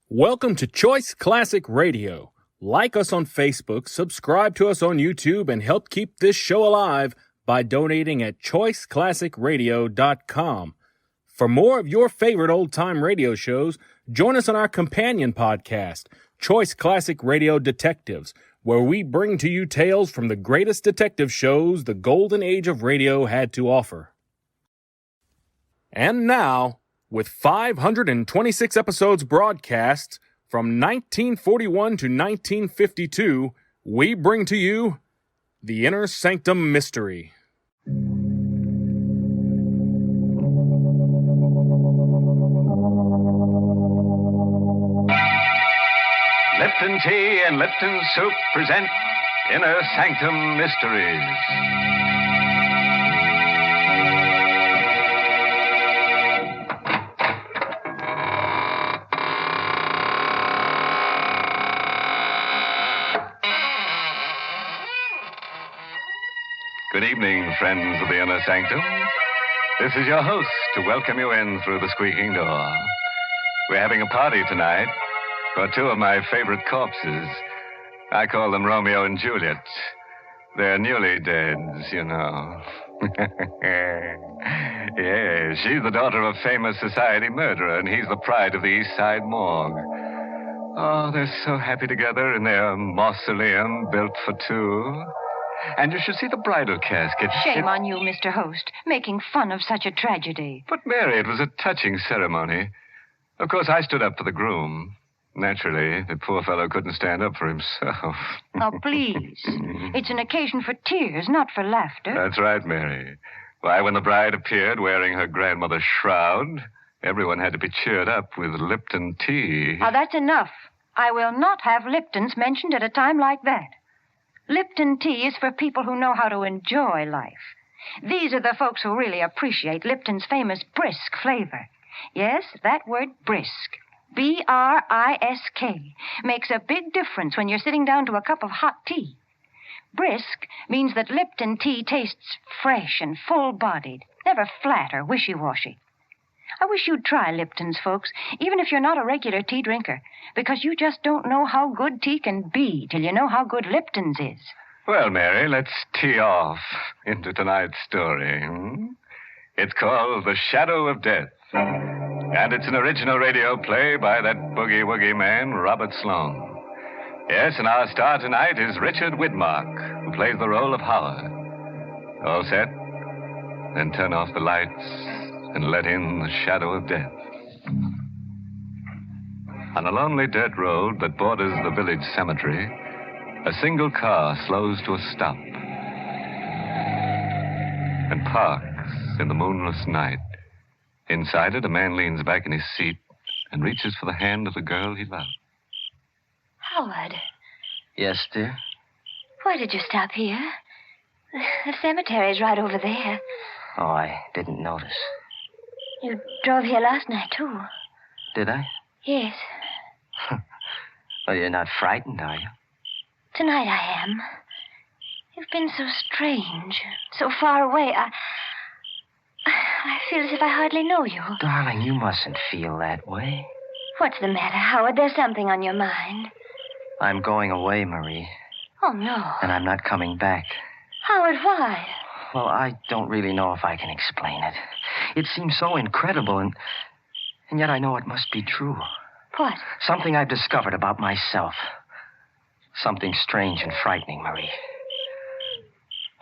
Welcome to Choice Classic Radio. Like us on Facebook, subscribe to us on YouTube, and help keep this show alive by donating at choiceclassicradio.com. For more of your favorite old-time radio shows, join us on our companion podcast, Choice Classic Radio Detectives, where we bring to you tales from the greatest detective shows the golden age of radio had to offer. And now, with 526 episodes broadcast from 1941 to 1952, we bring to you The Inner Sanctum Mystery. Lipton Tea and Lipton Soup present Inner Sanctum Mysteries. Good evening, friends of the Inner Sanctum. This is your host to welcome you in through the squeaking door. We're having a party tonight for two of my favorite corpses. I call them Romeo and Juliet. They're newly deads, you know. Yes, she's the daughter of a famous society murderer, and he's the pride of the East Side morgue. Oh, they're so happy together in their mausoleum built for two. And you should see the bridal casket. Shame on you, Mr. Host, making fun of such a tragedy. But, Mary, it was a touching ceremony. Of course, I stood up for the groom. Naturally, the poor fellow couldn't stand up for himself. Oh, please. It's an occasion for tears, not for laughter. That's right, Mary. Why, when the bride appeared wearing her grandmother's shroud, everyone had to be cheered up with Lipton tea. Oh, that's enough. I will not have Liptons mentioned at a time like that. Lipton tea is for people who know how to enjoy life. These are the folks who really appreciate Lipton's famous brisk flavor. Yes, that word brisk, B-R-I-S-K, makes a big difference when you're sitting down to a cup of hot tea. Brisk means that Lipton tea tastes fresh and full-bodied, never flat or wishy-washy. I wish you'd try Lipton's, folks, even if you're not a regular tea drinker, because you just don't know how good tea can be till you know how good Lipton's is. Well, Mary, let's tee off into tonight's story. It's called The Shadow of Death, and it's an original radio play by that boogie-woogie man, Robert Sloane. Yes, and our star tonight is Richard Widmark, who plays the role of Howard. All set? Then turn off the lights and let in the shadow of death. On a lonely dirt road that borders the village cemetery, a single car slows to a stop and parks in the moonless night. Inside it, a man leans back in his seat and reaches for the hand of the girl he loves. Howard. Yes, dear? Why did you stop here? The cemetery's right over there. Oh, I didn't notice. You drove here last night, too. Did I? Yes. Well, you're not frightened, are you? Tonight I am. You've been so strange, so far away. I feel as if I hardly know you. Darling, you mustn't feel that way. What's the matter, Howard? There's something on your mind. I'm going away, Marie. Oh, no. And I'm not coming back. Howard, why? Well, I don't really know if I can explain it. It seems so incredible, and yet I know it must be true. What? Something I've discovered about myself. Something strange and frightening, Marie.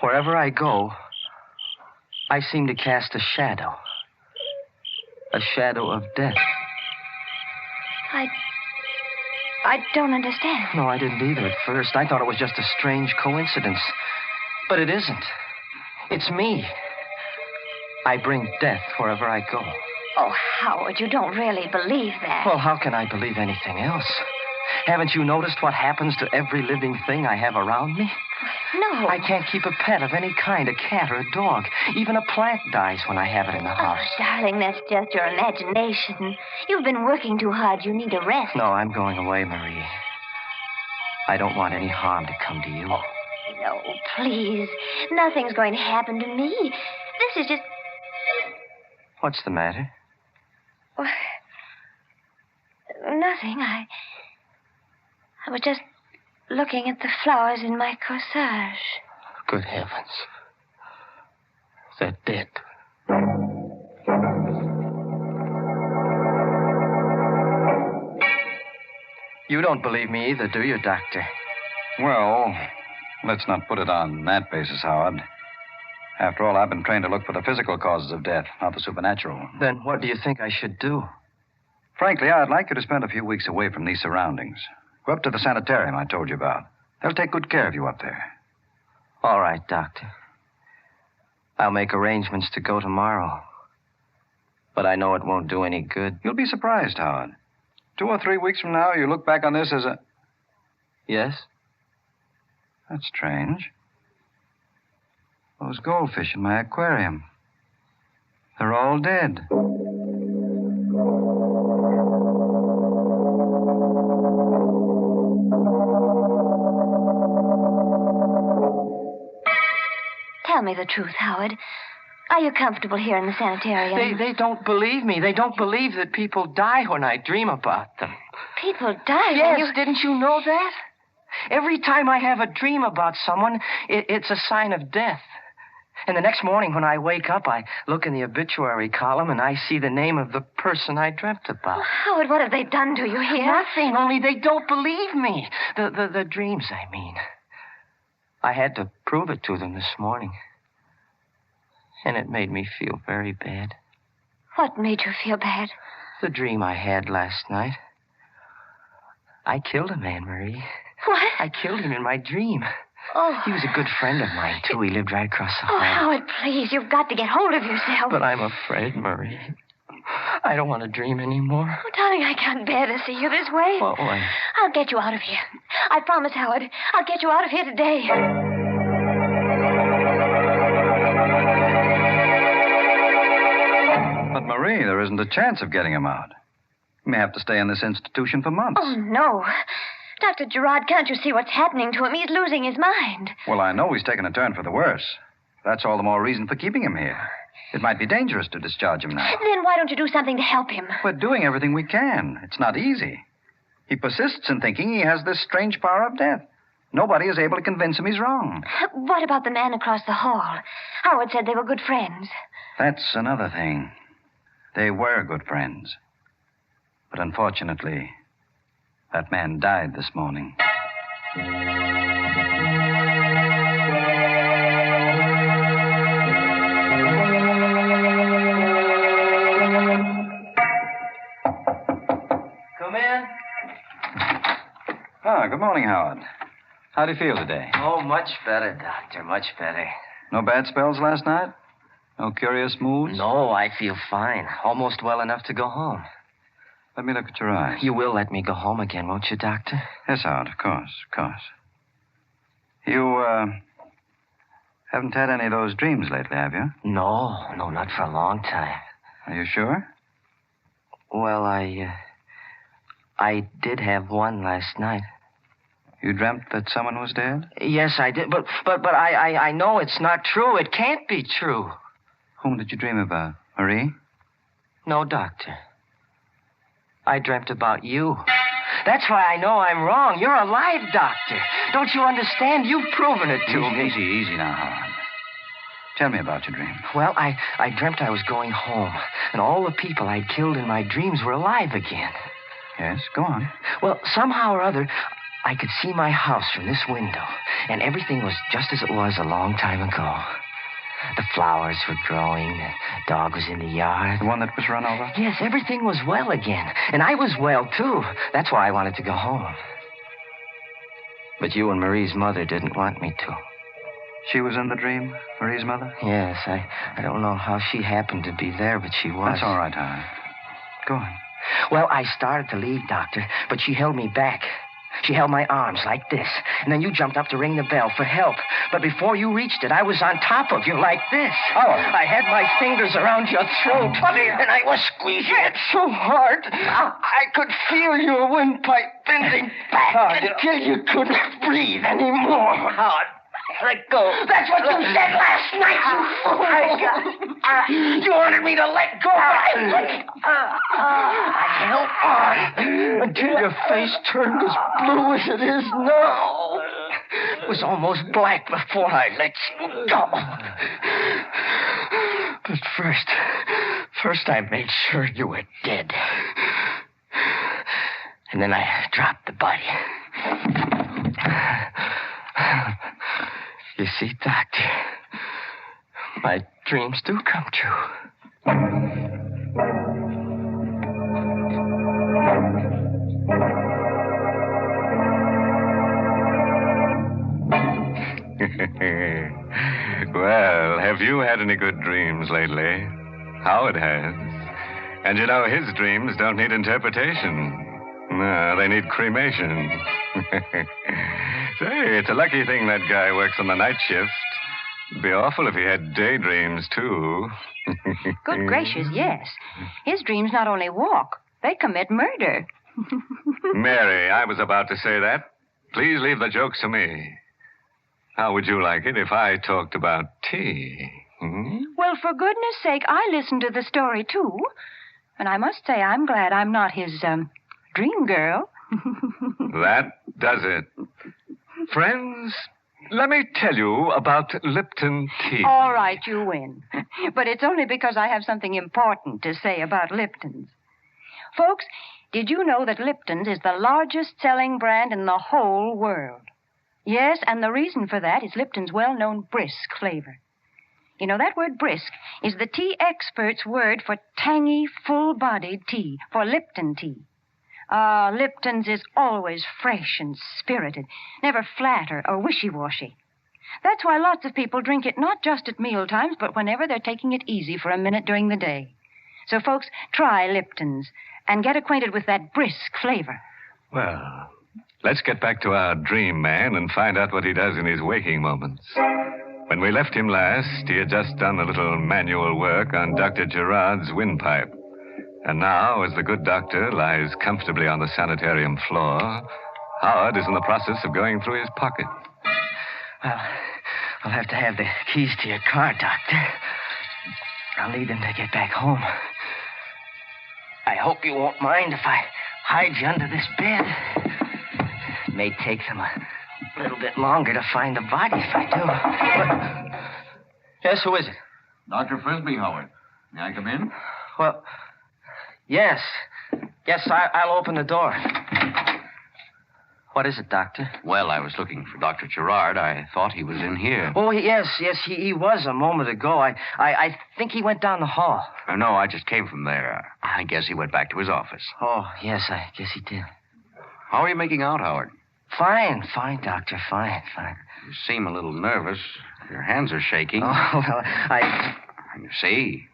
Wherever I go, I seem to cast a shadow. A shadow of death. I don't understand. No, I didn't either at first. I thought it was just a strange coincidence. But it isn't. It's me. I bring death wherever I go. Oh, Howard, you don't really believe that. Well, how can I believe anything else? Haven't you noticed what happens to every living thing I have around me? No. I can't keep a pet of any kind, a cat or a dog. Even a plant dies when I have it in the house. Oh, darling, that's just your imagination. You've been working too hard. You need a rest. No, I'm going away, Marie. I don't want any harm to come to you. Oh, no, please. Nothing's going to happen to me. This is just... What's the matter? nothing. I was just looking at the flowers in my corsage. Good heavens. They're dead. You don't believe me either, do you, Doctor? Well, let's not put it on that basis, Howard. After all, I've been trained to look for the physical causes of death, not the supernatural. Then what do you think I should do? Frankly, I'd like you to spend a few weeks away from these surroundings. Go up to the sanitarium I told you about. They'll take good care of you up there. All right, Doctor. I'll make arrangements to go tomorrow. But I know it won't do any good. You'll be surprised, Howard. 2 or 3 weeks from now, you look back on this as a... Yes? That's strange. Those goldfish in my aquarium. They're all dead. Tell me the truth, Howard. Are you comfortable here in the sanitarium? They don't believe me. They don't believe that people die when I dream about them. People die Yes, when you... didn't you know that? Every time I have a dream about someone, it's a sign of death. And the next morning when I wake up, I look in the obituary column and I see the name of the person I dreamt about. Howard, what have they done to you here? Nothing, only they don't believe me. The dreams, I mean. I had to prove it to them this morning. And it made me feel very bad. What made you feel bad? The dream I had last night. I killed a man, Marie. What? I killed him in my dream. Oh. He was a good friend of mine, too. He lived right across the hall. Oh, Howard, please, you've got to get hold of yourself. But I'm afraid, Marie. I don't want to dream anymore. Oh, darling, I can't bear to see you this way. What way? I'll get you out of here. I promise, Howard. I'll get you out of here today. But, Marie, there isn't a chance of getting him out. You may have to stay in this institution for months. Oh, no. Dr. Gerard, can't you see what's happening to him? He's losing his mind. Well, I know he's taken a turn for the worse. That's all the more reason for keeping him here. It might be dangerous to discharge him now. Then why don't you do something to help him? We're doing everything we can. It's not easy. He persists in thinking he has this strange power of death. Nobody is able to convince him he's wrong. What about the man across the hall? Howard said they were good friends. That's another thing. They were good friends. But unfortunately, that man died this morning. Come in. Ah, good morning, Howard. How do you feel today? Oh, much better, Doctor. Much better. No bad spells last night? No curious moods? No, I feel fine. Almost well enough to go home. Let me look at your eyes. You will let me go home again, won't you, Doctor? Yes, Howard, of course, of course. You, haven't had any of those dreams lately, have you? No, not for a long time. Are you sure? Well, I did have one last night. You dreamt that someone was dead? Yes, I did, but I know it's not true. It can't be true. Whom did you dream about? Marie? No, Doctor. I dreamt about you. That's why I know I'm wrong. You're alive, Doctor. Don't you understand? You've proven it to me. Easy now, Howard. Tell me about your dream. Well, I dreamt I was going home, and all the people I'd killed in my dreams were alive again. Yes, go on. Well, somehow or other, I could see my house from this window, and everything was just as it was a long time ago. The flowers were growing, the dog was in the yard. The one that was run over? Yes, everything was well again, and I was well, too. That's why I wanted to go home. But you and Marie's mother didn't want me to. She was in the dream, Marie's mother? Yes, I don't know how she happened to be there, but she was. That's all right, Howard. Go on. Well, I started to leave, Doctor, but she held me back. She held my arms like this, and then you jumped up to ring the bell for help. But before you reached it, I was on top of you like this. Oh. I had my fingers around your throat, and I was squeezing it so hard, I could feel your windpipe bending back until you couldn't breathe anymore. Let go. That's what you said last night, you fool. You wanted me to let go, I held on until your face turned as blue as it is now. It was almost black before I let you go. But first I made sure you were dead. And then I dropped the body. You see, Doctor, my dreams do come true. Well, have you had any good dreams lately? Howard has. And you know, his dreams don't need interpretation. No, they need cremation. Say, it's a lucky thing that guy works on the night shift. It'd be awful if he had daydreams, too. Good gracious, yes. His dreams not only walk, they commit murder. Mary, I was about to say that. Please leave the jokes to me. How would you like it if I talked about tea? Hmm? Well, for goodness sake, I listened to the story, too. And I must say I'm glad I'm not his, dream girl. That does it. Friends, let me tell you about Lipton tea. All right, you win. But it's only because I have something important to say about Lipton's. Folks, did you know that Lipton's is the largest selling brand in the whole world? Yes, and the reason for that is Lipton's well-known brisk flavor. You know, that word brisk is the tea expert's word for tangy, full-bodied tea, for Lipton tea. Lipton's is always fresh and spirited, never flat or wishy-washy. That's why lots of people drink it not just at meal times, but whenever they're taking it easy for a minute during the day. So, folks, try Lipton's and get acquainted with that brisk flavor. Well, let's get back to our dream man and find out what he does in his waking moments. When we left him last, he had just done a little manual work on Dr. Gerard's windpipe. And now, as the good doctor lies comfortably on the sanitarium floor, Howard is in the process of going through his pocket. Well, I'll have to have the keys to your car, Doctor. I'll need them to get back home. I hope you won't mind if I hide you under this bed. It may take them a little bit longer to find the body if I do. But... Yes, who is it? Dr. Frisbee, Howard. May I come in? Well, yes. Yes, I'll open the door. What is it, Doctor? Well, I was looking for Dr. Gerard. I thought he was in here. Oh, yes, he was a moment ago. I think he went down the hall. No, I just came from there. I guess he went back to his office. Oh, yes, I guess he did. How are you making out, Howard? Fine, Doctor, fine. You seem a little nervous. Your hands are shaking. Oh, well, You see,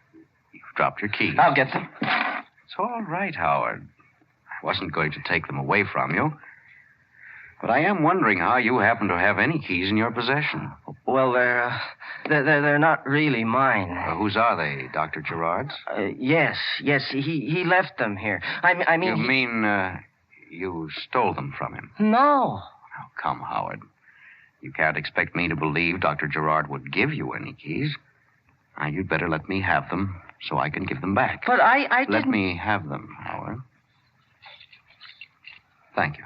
you've dropped your keys. I'll get them. It's all right, Howard. I wasn't going to take them away from you. But I am wondering how you happen to have any keys in your possession. Well, they're not really mine. Whose are they, Dr. Gerard's? Yes, he left them here. I mean... You mean, you stole them from him? No. Oh, come, Howard. You can't expect me to believe Dr. Gerard would give you any keys. Now, you'd better let me have them so I can give them back. But I didn't... Let me have them, Howard. Thank you.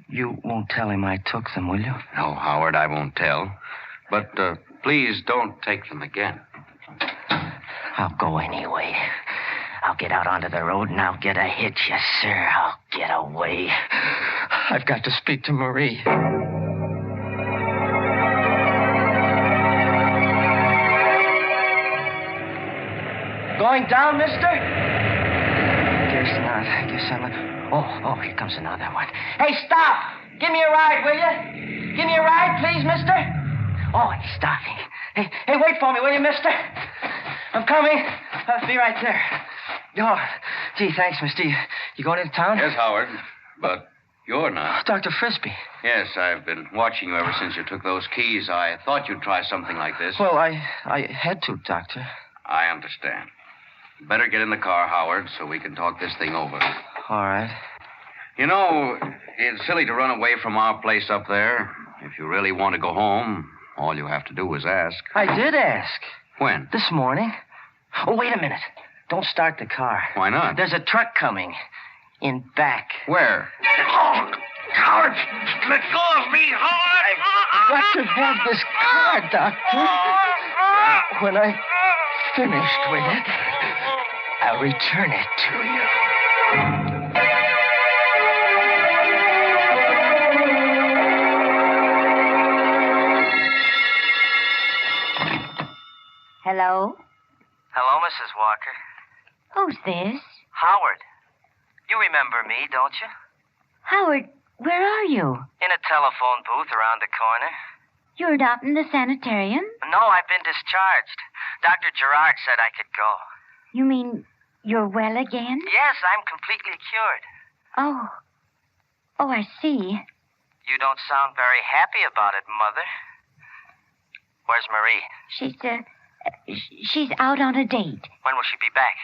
You won't tell him I took them, will you? No, Howard, I won't tell. But please don't take them again. I'll go anyway. I'll get out onto the road and I'll get a hitch, yes, sir. I'll get away. I've got to speak to Marie. Going down, mister? Guess not. I guess I'm not... Oh, here comes another one. Hey, stop! Give me a ride, will you? Give me a ride, please, mister. Oh, he's stopping. Hey, wait for me, will you, mister? I'm coming. I'll be right there. Oh, gee, thanks, mister. You going into town? Yes, Howard, but you're not. Dr. Frisbee. Yes, I've been watching you ever since you took those keys. I thought you'd try something like this. Well, I had to, Doctor. I understand. Better get in the car, Howard, so we can talk this thing over. All right. You know, it's silly to run away from our place up there. If you really want to go home, all you have to do is ask. I did ask. When? This morning. Oh, wait a minute. Don't start the car. Why not? There's a truck coming. In back. Where? Oh, Howard! Let go of me, Howard! I've got to have this car, Doctor. When I'm finished with it, I'll return it to you. Hello? Hello, Mrs. Walker. Who's this? Howard. You remember me, don't you? Howard, where are you? In a telephone booth around the corner. You're not in the sanitarium? No, I've been discharged. Dr. Gerard said I could go. You mean you're well again? Yes, I'm completely cured. Oh. Oh, I see. You don't sound very happy about it, Mother. Where's Marie? She's out on a date. When will she be back?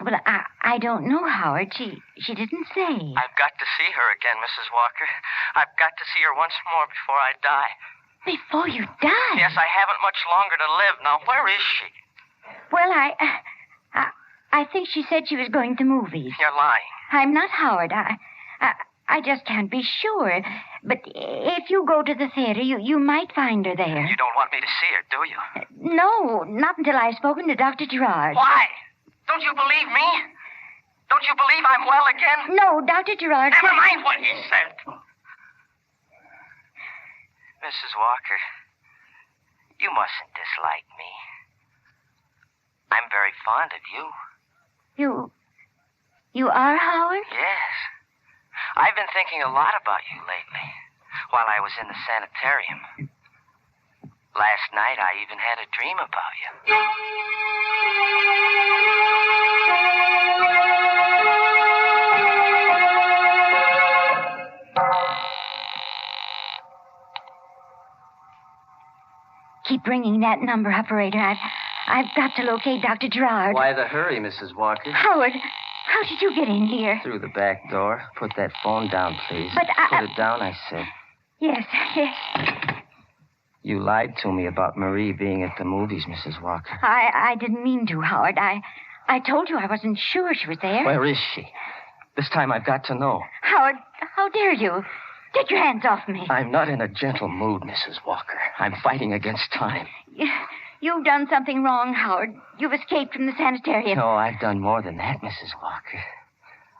Well, I don't know, Howard. She didn't say. I've got to see her again, Mrs. Walker. I've got to see her once more before I die. Before you die? Yes, I haven't much longer to live. Now, where is she? Well, I think she said she was going to movies. You're lying. I'm not, Howard. I just can't be sure. But if you go to the theater, you might find her there. You don't want me to see her, do you? No, not until I've spoken to Dr. Gerard. Why? Don't you believe me? Don't you believe I'm well again? No, Dr. Gerard... Never mind what he said. Mrs. Walker, you mustn't dislike me. I'm very fond of you. You are, Howard? Yes. I've been thinking a lot about you lately, while I was in the sanitarium. Last night, I even had a dream about you. Keep ringing that number, operator. I've got to locate Dr. Gerard. Why the hurry, Mrs. Walker? Howard, how did you get in here? Through the back door. Put that phone down, please. But Put it down, I said. Yes. You lied to me about Marie being at the movies, Mrs. Walker. I didn't mean to, Howard. I told you I wasn't sure she was there. Where is she? This time I've got to know. Howard, how dare you? Get your hands off me. I'm not in a gentle mood, Mrs. Walker. I'm fighting against time. You've done something wrong, Howard. You've escaped from the sanitarium. No, I've done more than that, Mrs. Walker.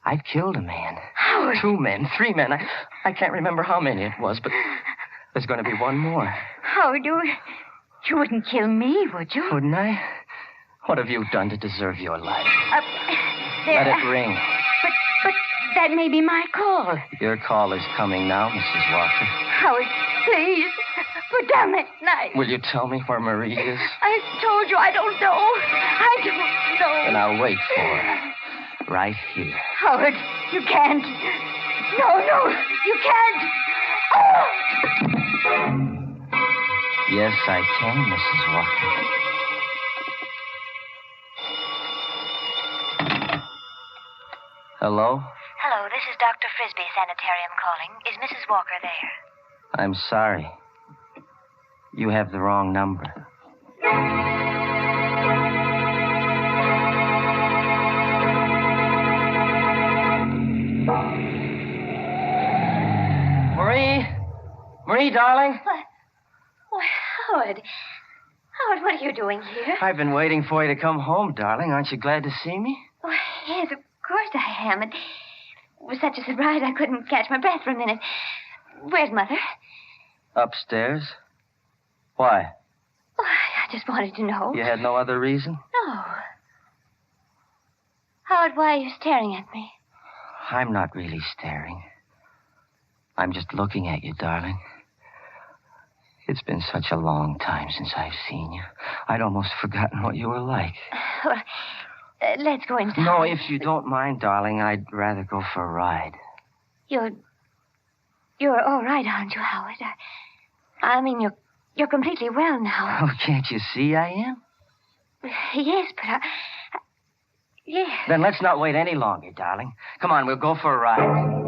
I've killed a man. Howard. 2 men, 3 men. I can't remember how many it was, but there's going to be one more. Howard, you wouldn't kill me, would you? Wouldn't I? What have you done to deserve your life? There. Let it ring. But that may be my call. Your call is coming now, Mrs. Walker. Howard, please. Put down that knife. Will you tell me where Marie is? I told you I don't know. I don't know. Then I'll wait for her. Right here. Howard, you can't. No, you can't. Oh! Yes, I can, Mrs. Walker. Hello? Hello, this is Dr. Frisbee Sanitarium calling. Is Mrs. Walker there? I'm sorry. You have the wrong number. Marie, darling? Why, Howard. Howard, what are you doing here? I've been waiting for you to come home, darling. Aren't you glad to see me? Oh, yes, of course I am. It was such a surprise I couldn't catch my breath for a minute. Where's Mother? Upstairs. Why? Oh, I just wanted to know. You had no other reason? No. Howard, why are you staring at me? I'm not really staring. I'm just looking at you, darling. It's been such a long time since I've seen you. I'd almost forgotten what you were like. Well, let's go inside. No, if you don't mind, darling, I'd rather go for a ride. You're all right, aren't you, Howard? I mean, you're completely well now. Oh, can't you see I am? Yes, but yes. Then let's not wait any longer, darling. Come on, we'll go for a ride.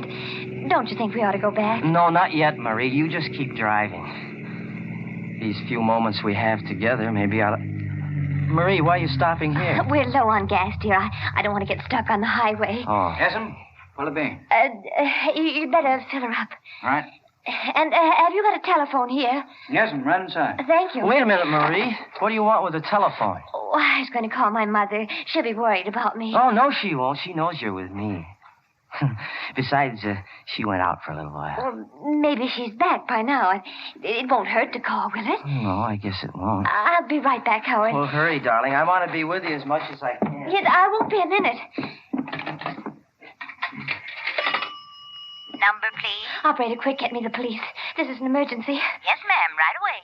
Howard, don't you think we ought to go back? No, not yet, Marie. You just keep driving. These few moments we have together, maybe I'll... Marie, why are you stopping here? We're low on gas, dear. I don't want to get stuck on the highway. Oh. Yes'm. What'll it be? You'd better fill her up. All right. And have you got a telephone here? Yes'm, right inside. Thank you. Wait a minute, Marie. What do you want with the telephone? Oh, I was going to call my mother. She'll be worried about me. Oh, no, she won't. She knows you're with me. Besides, she went out for a little while. Well, maybe she's back by now. It won't hurt to call, will it? No, I guess it won't. I'll be right back, Howard. Well, hurry, darling. I want to be with you as much as I can. Yes, I won't be a minute. Number, please. Operator, quick, get me the police. This is an emergency. Yes, ma'am, right away.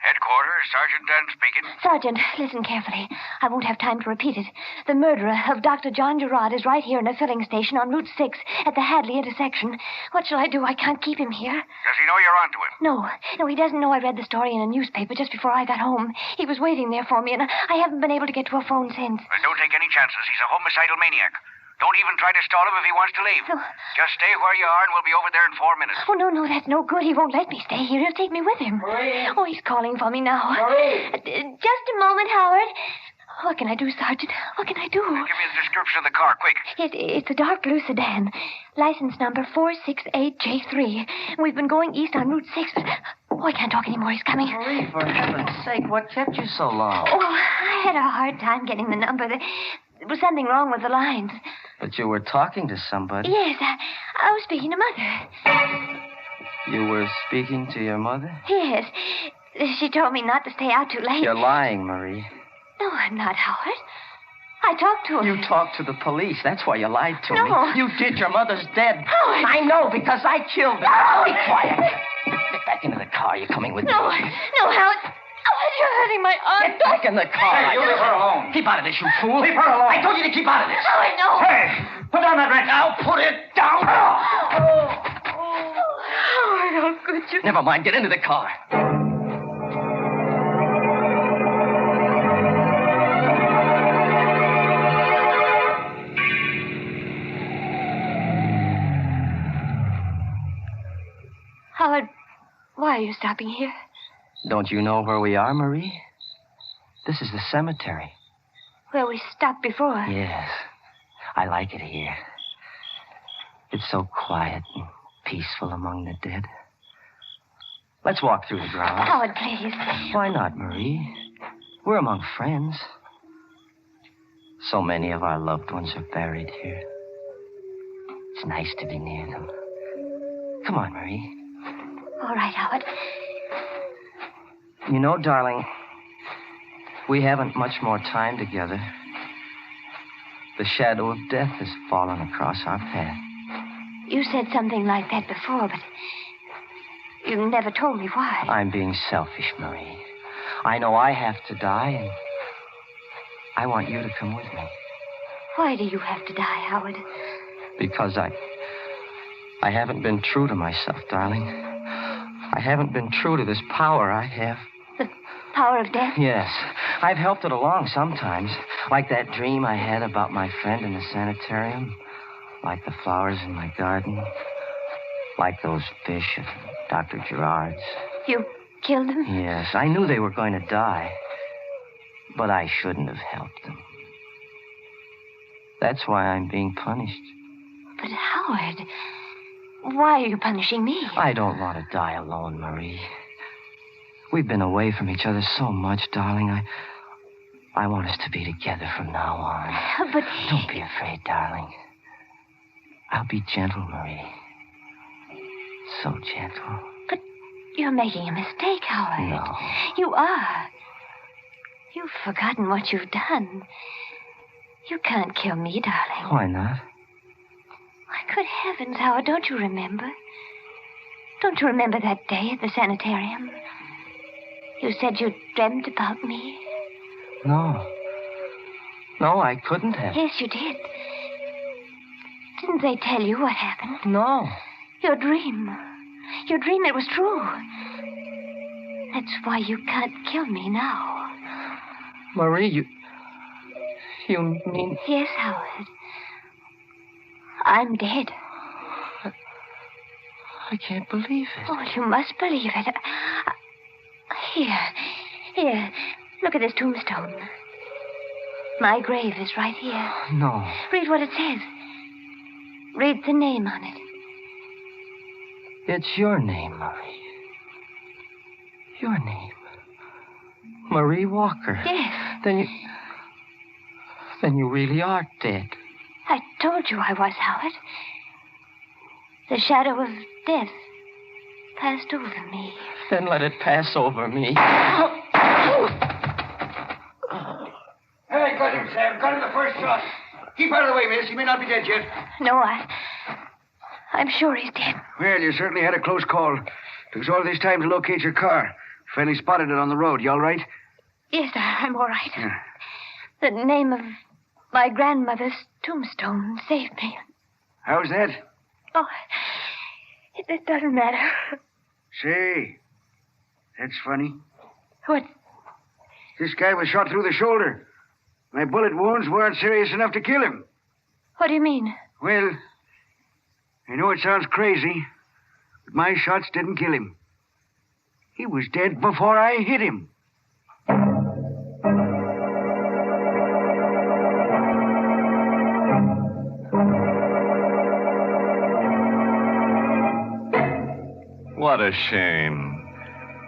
Headquarters, Sergeant Dunn speaking. Sergeant, listen carefully. I won't have time to repeat it. The murderer of Dr. John Gerard is right here in a filling station on Route 6 at the Hadley intersection. What shall I do? I can't keep him here. Does he know you're onto him? No, he doesn't know I read the story in a newspaper just before I got home. He was waiting there for me, and I haven't been able to get to a phone since. Don't take any chances. He's a homicidal maniac. Don't even try to stall him if he wants to leave. No. Just stay where you are, and we'll be over there in 4 minutes. Oh, no, that's no good. He won't let me stay here. He'll take me with him. Marie. Oh, he's calling for me now. Marie. Just a moment, Howard. What can I do, Sergeant? What can I do? Give me the description of the car, quick. It's a dark blue sedan. License number 468J3. We've been going east on Route 6. Oh, I can't talk anymore. He's coming. Marie, for heaven's sake, what kept you so long? Oh, I had a hard time getting the number. There was something wrong with the lines. But you were talking to somebody. Yes, I was speaking to Mother. You were speaking to your mother? Yes. She told me not to stay out too late. You're lying, Marie. No, I'm not, Howard. I talked to her. You talked to the police. That's why you lied to No. me. You did. Your mother's dead. Howard. I know, because I killed her. No. Be quiet. Get back into the car. You're coming with me. No, Howard. Howard, you're hurting my arm. Get back in the car. Hey, you leave her alone. Keep out of this, you fool. Leave her alone. I told you to keep out of this. Howard, no. Hey, put down that wrench. Now put it down. Howard, how could you? Never mind. Get into the car. Howard, why are you stopping here? Don't you know where we are, Marie? This is the cemetery. Where we stopped before. Yes. I like it here. It's so quiet and peaceful among the dead. Let's walk through the grounds. Howard, please. Why not, Marie? We're among friends. So many of our loved ones are buried here. It's nice to be near them. Come on, Marie. All right, Howard. You know, darling, we haven't much more time together. The shadow of death has fallen across our path. You said something like that before, but you never told me why. I'm being selfish, Marie. I know I have to die, and I want you to come with me. Why do you have to die, Howard? Because I haven't been true to myself, darling. I haven't been true to this power I have. The power of death? Yes. I've helped it along sometimes. Like that dream I had about my friend in the sanitarium. Like the flowers in my garden. Like those fish at Dr. Gerard's. You killed them? Yes. I knew they were going to die. But I shouldn't have helped them. That's why I'm being punished. But Howard, why are you punishing me? I don't want to die alone, Marie. We've been away from each other so much, darling. I want us to be together from now on. But... Don't be afraid, darling. I'll be gentle, Marie. So gentle. But you're making a mistake, Howard. No. You are. You've forgotten what you've done. You can't kill me, darling. Why not? Why, good heavens, Howard, don't you remember? Don't you remember that day at the sanitarium? You said you dreamt about me. No. No, I couldn't have. Yes, you did. Didn't they tell you what happened? No. Your dream. Your dream, it was true. That's why you can't kill me now. Marie, you mean... Yes, Howard. I'm dead. I can't believe it. Oh, you must believe it. Here. Look at this tombstone. My grave is right here. No. Read what it says. Read the name on it. It's your name, Marie. Your name. Marie Walker. Yes. Then you really are dead. I told you I was, Howard. The shadow of death passed over me. Then let it pass over me. Hey, got him, Sam. Got him the first shot. Keep out of the way, miss. He may not be dead yet. No, I'm sure he's dead. Well, you certainly had a close call. Took us all this time to locate your car. Finally spotted it on the road. You all right? Yes, I'm all right. Yeah. The name of my grandmother's tombstone saved me. How's that? Oh, it doesn't matter. Say, that's funny. What? This guy was shot through the shoulder. My bullet wounds weren't serious enough to kill him. What do you mean? Well, I know it sounds crazy, but my shots didn't kill him. He was dead before I hit him. What a shame.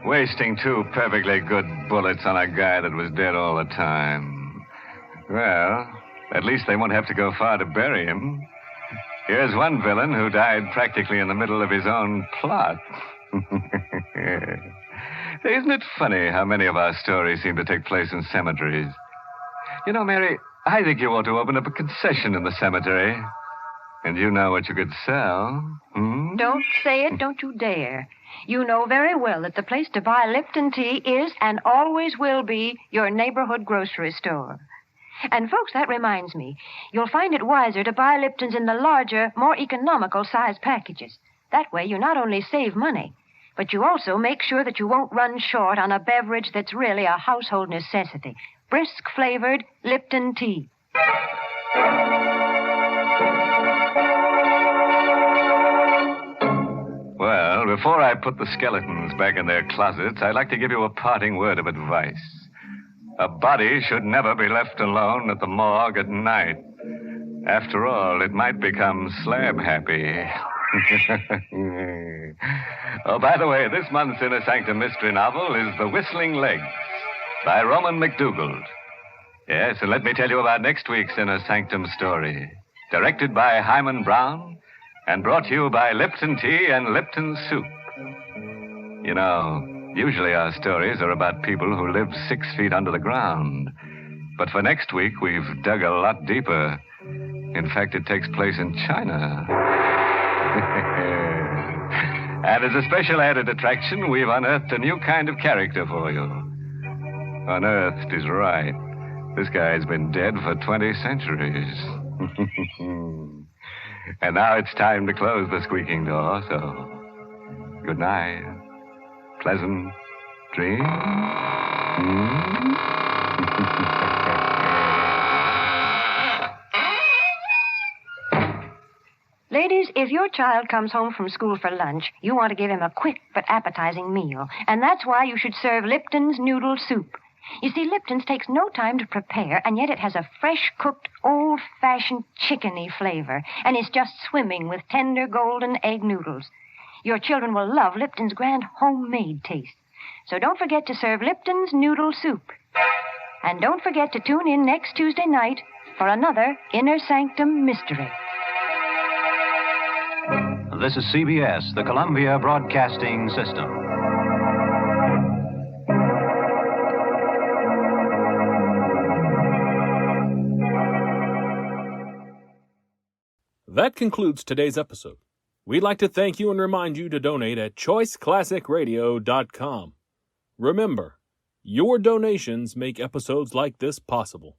Wasting two perfectly good bullets on a guy that was dead all the time. Well, at least they won't have to go far to bury him. Here's one villain who died practically in the middle of his own plot. Isn't it funny how many of our stories seem to take place in cemeteries? You know, Mary, I think you ought to open up a concession in the cemetery. And you know what you could sell. Hmm? Don't say it, don't you dare. You know very well that the place to buy Lipton tea is and always will be your neighborhood grocery store. And, folks, that reminds me. You'll find it wiser to buy Lipton's in the larger, more economical size packages. That way you not only save money, but you also make sure that you won't run short on a beverage that's really a household necessity. Brisk-flavored Lipton tea. Well, before I put the skeletons back in their closets, I'd like to give you a parting word of advice. A body should never be left alone at the morgue at night. After all, it might become slab happy. Oh, by the way, this month's Inner Sanctum mystery novel is The Whistling Legs by Roman McDougald. Yes, and let me tell you about next week's Inner Sanctum story. Directed by Hyman Brown and brought to you by Lipton Tea and Lipton Soup. You know, usually our stories are about people who live 6 feet under the ground. But for next week, we've dug a lot deeper. In fact, it takes place in China. And as a special added attraction, we've unearthed a new kind of character for you. Unearthed is right. This guy's been dead for 20 centuries. And now it's time to close the squeaking door, so good night. Pleasant dreams. Ladies, if your child comes home from school for lunch, you want to give him a quick but appetizing meal. And that's why you should serve Lipton's noodle soup. You see, Lipton's takes no time to prepare, and yet it has a fresh-cooked, old-fashioned chickeny flavor, and is just swimming with tender golden egg noodles. Your children will love Lipton's grand homemade taste. So don't forget to serve Lipton's noodle soup. And don't forget to tune in next Tuesday night for another Inner Sanctum mystery. This is CBS, the Columbia Broadcasting System. That concludes today's episode. We'd like to thank you and remind you to donate at choiceclassicradio.com. Remember, your donations make episodes like this possible.